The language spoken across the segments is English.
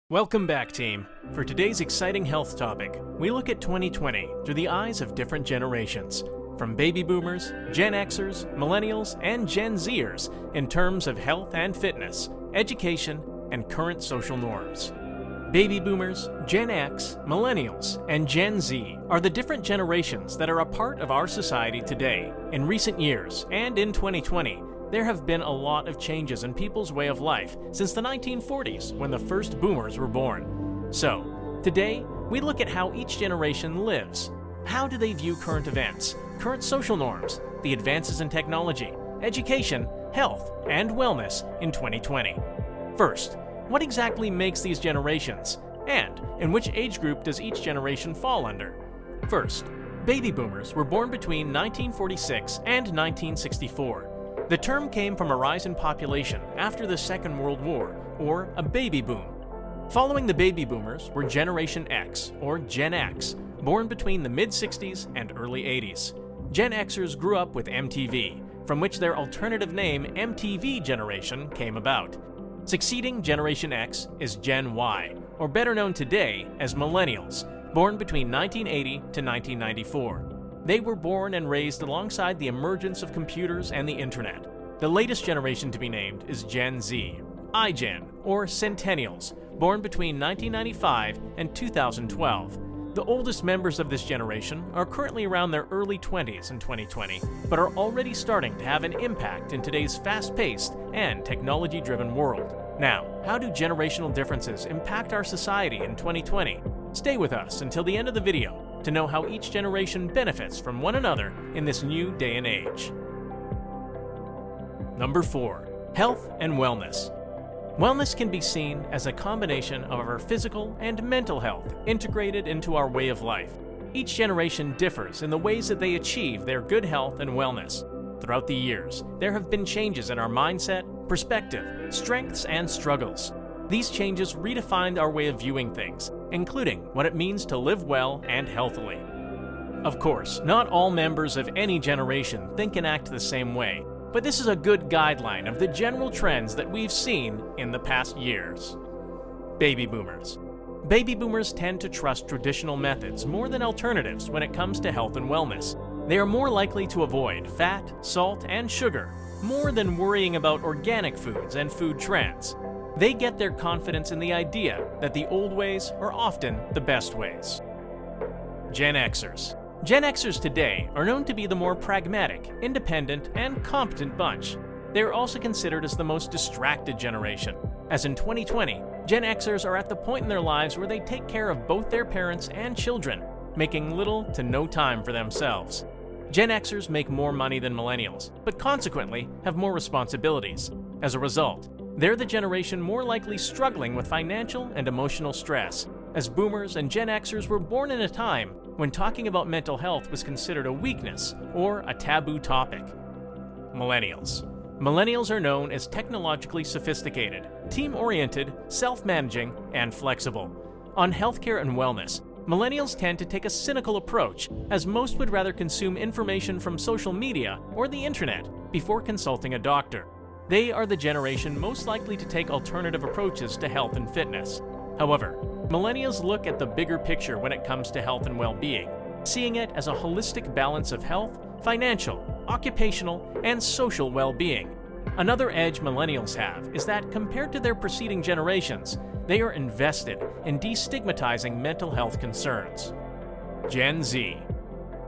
Welcome back, team. For today's exciting health topic, we look at 2020 through the eyes of different generations, from baby boomers, Gen Xers, millennials, and Gen Zers in terms of health and fitness, education, and current social norms. Baby boomers, Gen X, millennials, and Gen Z are the different generations that are a part of our society today. In recent years, and in 2020, there have been a lot of changes in people's way of life since the 1940s when the first boomers were born. So, today, we look at how each generation lives. How do they view current events, current social norms, the advances in technology, education, health, and wellness in 2020? First, what exactly makes these generations? And in which age group does each generation fall under? First, baby boomers were born between 1946 and 1964. The term came from a rise in population after the Second World War, or a baby boom. Following the baby boomers were Generation X, or Gen X, born between the mid-60s and early 80s. Gen Xers grew up with MTV, from which their alternative name MTV Generation came about. Succeeding Generation X is Gen Y, or better known today as Millennials, born between 1980 to 1994. They were born and raised alongside the emergence of computers and the internet. The latest generation to be named is Gen Z, iGen, or centennials, born between 1995 and 2012. The oldest members of this generation are currently around their early 20s in 2020, but are already starting to have an impact in today's fast-paced and technology-driven world. Now, how do generational differences impact our society in 2020? Stay with us until the end of the video to know how each generation benefits from one another in this new day and age. Number 4. Health and wellness. Wellness can be seen as a combination of our physical and mental health integrated into our way of life. Each generation differs in the ways that they achieve their good health and wellness. Throughout the years, there have been changes in our mindset, perspective, strengths, and struggles. These changes redefined our way of viewing things, including what it means to live well and healthily. Of course, not all members of any generation think and act the same way, but this is a good guideline of the general trends that we've seen in the past years. Baby boomers. Baby boomers tend to trust traditional methods more than alternatives when it comes to health and wellness. They are more likely to avoid fat, salt, and sugar, more than worrying about organic foods and food trends. They get their confidence in the idea that the old ways are often the best ways. Gen Xers. Gen Xers today are known to be the more pragmatic, independent, and competent bunch. They are also considered as the most distracted generation, as in 2020, Gen Xers are at the point in their lives where they take care of both their parents and children, making little to no time for themselves. Gen Xers make more money than millennials, but consequently have more responsibilities. As a result, they're the generation more likely struggling with financial and emotional stress, as boomers and Gen Xers were born in a time when talking about mental health was considered a weakness or a taboo topic. Millennials. Millennials are known as technologically sophisticated, team-oriented, self-managing, and flexible. On healthcare and wellness, millennials tend to take a cynical approach, as most would rather consume information from social media or the internet before consulting a doctor. They are the generation most likely to take alternative approaches to health and fitness. However, millennials look at the bigger picture when it comes to health and well-being, seeing it as a holistic balance of health, financial, occupational, and social well-being. Another edge millennials have is that, compared to their preceding generations, they are invested in destigmatizing mental health concerns. Gen Z.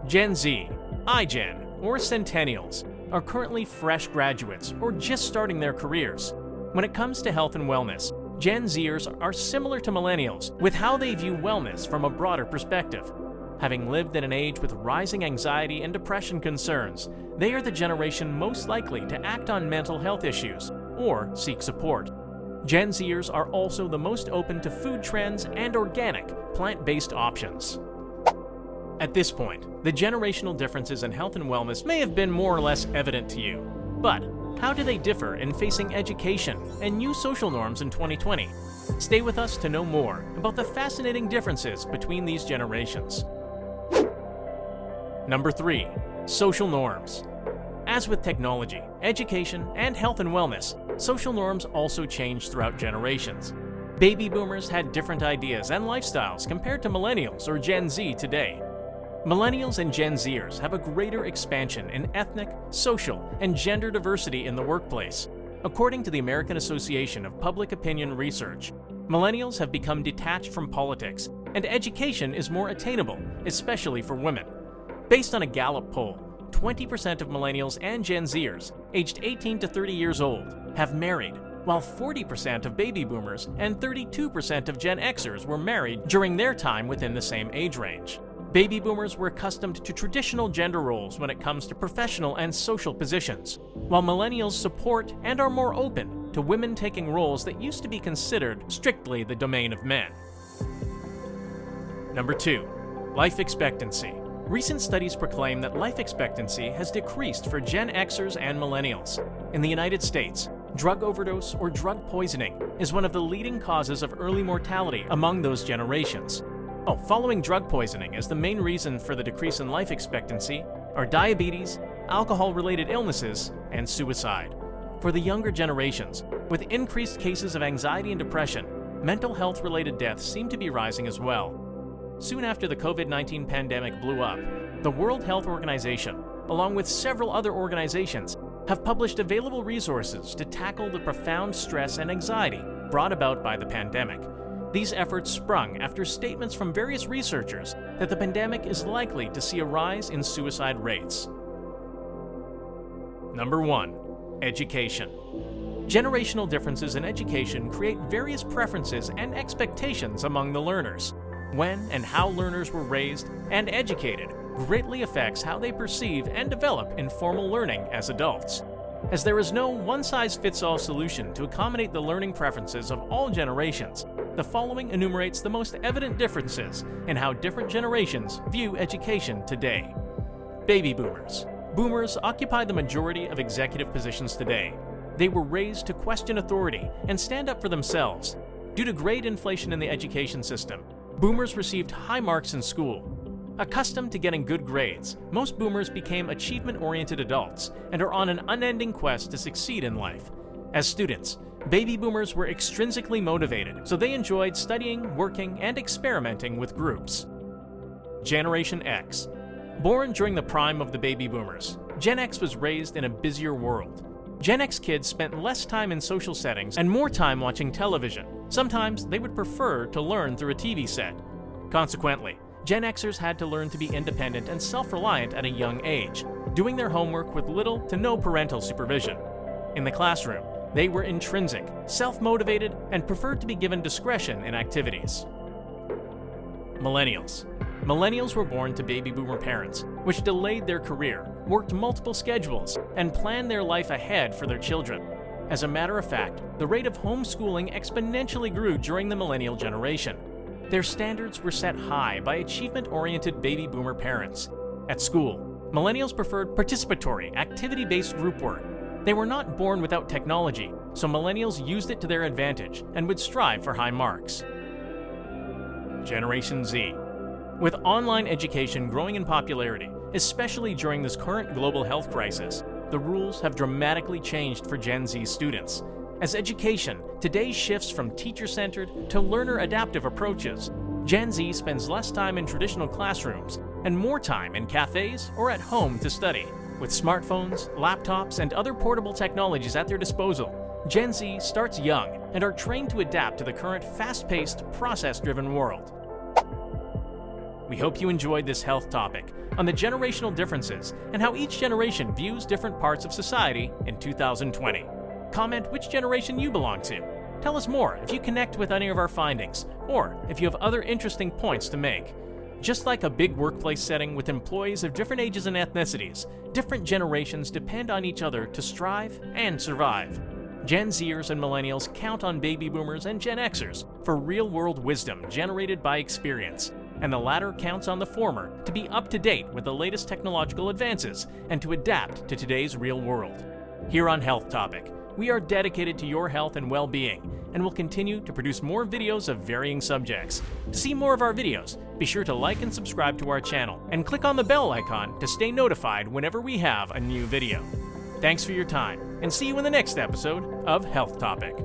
Gen Z, iGen, or centennials are currently fresh graduates or just starting their careers. When it comes to health and wellness, Gen Zers are similar to millennials with how they view wellness from a broader perspective. Having lived in an age with rising anxiety and depression concerns, they are the generation most likely to act on mental health issues or seek support. Gen Zers are also the most open to food trends and organic, plant-based options. At this point, the generational differences in health and wellness may have been more or less evident to you. But how do they differ in facing education and new social norms in 2020? Stay with us to know more about the fascinating differences between these generations. Number 3. Social norms. As with technology, education, and health and wellness, social norms also change throughout generations. Baby boomers had different ideas and lifestyles compared to millennials or Gen Z today. Millennials and Gen Zers have a greater expansion in ethnic, social, and gender diversity in the workplace. According to the American Association of Public Opinion Research, millennials have become detached from politics, and education is more attainable, especially for women. Based on a Gallup poll, 20% of millennials and Gen Zers, aged 18 to 30 years old, have married, while 40% of baby boomers and 32% of Gen Xers were married during their time within the same age range. Baby boomers were accustomed to traditional gender roles when it comes to professional and social positions, while millennials support and are more open to women taking roles that used to be considered strictly the domain of men. Number 2. Life expectancy. Recent studies proclaim that life expectancy has decreased for Gen Xers and millennials. In the United States, drug overdose or drug poisoning is one of the leading causes of early mortality among those generations. Following drug poisoning as the main reason for the decrease in life expectancy are diabetes, alcohol-related illnesses, and suicide. For the younger generations, with increased cases of anxiety and depression, mental health-related deaths seem to be rising as well. Soon after the COVID-19 pandemic blew up, the World Health Organization, along with several other organizations, have published available resources to tackle the profound stress and anxiety brought about by the pandemic. These efforts sprung after statements from various researchers that the pandemic is likely to see a rise in suicide rates. Number 1. Education. Generational differences in education create various preferences and expectations among the learners. When and how learners were raised and educated greatly affects how they perceive and develop informal learning as adults. As there is no one-size-fits-all solution to accommodate the learning preferences of all generations, the following enumerates the most evident differences in how different generations view education today. Baby boomers. Boomers occupy the majority of executive positions today. They were raised to question authority and stand up for themselves. Due to great inflation in the education system, boomers received high marks in school. Accustomed to getting good grades, most boomers became achievement-oriented adults and are on an unending quest to succeed in life. As students, baby boomers were extrinsically motivated, so they enjoyed studying, working, and experimenting with groups. Generation X. Born during the prime of the baby boomers, Gen X was raised in a busier world. Gen X kids spent less time in social settings and more time watching television. Sometimes they would prefer to learn through a TV set. Consequently, Gen Xers had to learn to be independent and self-reliant at a young age, doing their homework with little to no parental supervision. In the classroom, they were intrinsic, self-motivated, and preferred to be given discretion in activities. Millennials. Millennials were born to baby boomer parents, which delayed their career, worked multiple schedules, and planned their life ahead for their children. As a matter of fact, the rate of homeschooling exponentially grew during the millennial generation. Their standards were set high by achievement-oriented baby boomer parents. At school, millennials preferred participatory, activity-based group work. They were not born without technology, so millennials used it to their advantage and would strive for high marks. Generation Z. With online education growing in popularity, especially during this current global health crisis, the rules have dramatically changed for Gen Z students. As education today shifts from teacher-centered to learner-adaptive approaches, Gen Z spends less time in traditional classrooms and more time in cafes or at home to study. With smartphones, laptops, and other portable technologies at their disposal, Gen Z starts young and are trained to adapt to the current fast-paced, process-driven world. We hope you enjoyed this health topic on the generational differences and how each generation views different parts of society in 2020. Comment which generation you belong to. Tell us more if you connect with any of our findings, or if you have other interesting points to make. Just like a big workplace setting with employees of different ages and ethnicities, different generations depend on each other to strive and survive. Gen Zers and millennials count on baby boomers and Gen Xers for real-world wisdom generated by experience, and the latter counts on the former to be up to date with the latest technological advances and to adapt to today's real world. Here on Health Topic, we are dedicated to your health and well-being, and will continue to produce more videos of varying subjects. To see more of our videos, be sure to like and subscribe to our channel, and click on the bell icon to stay notified whenever we have a new video. Thanks for your time, and see you in the next episode of Health Topic.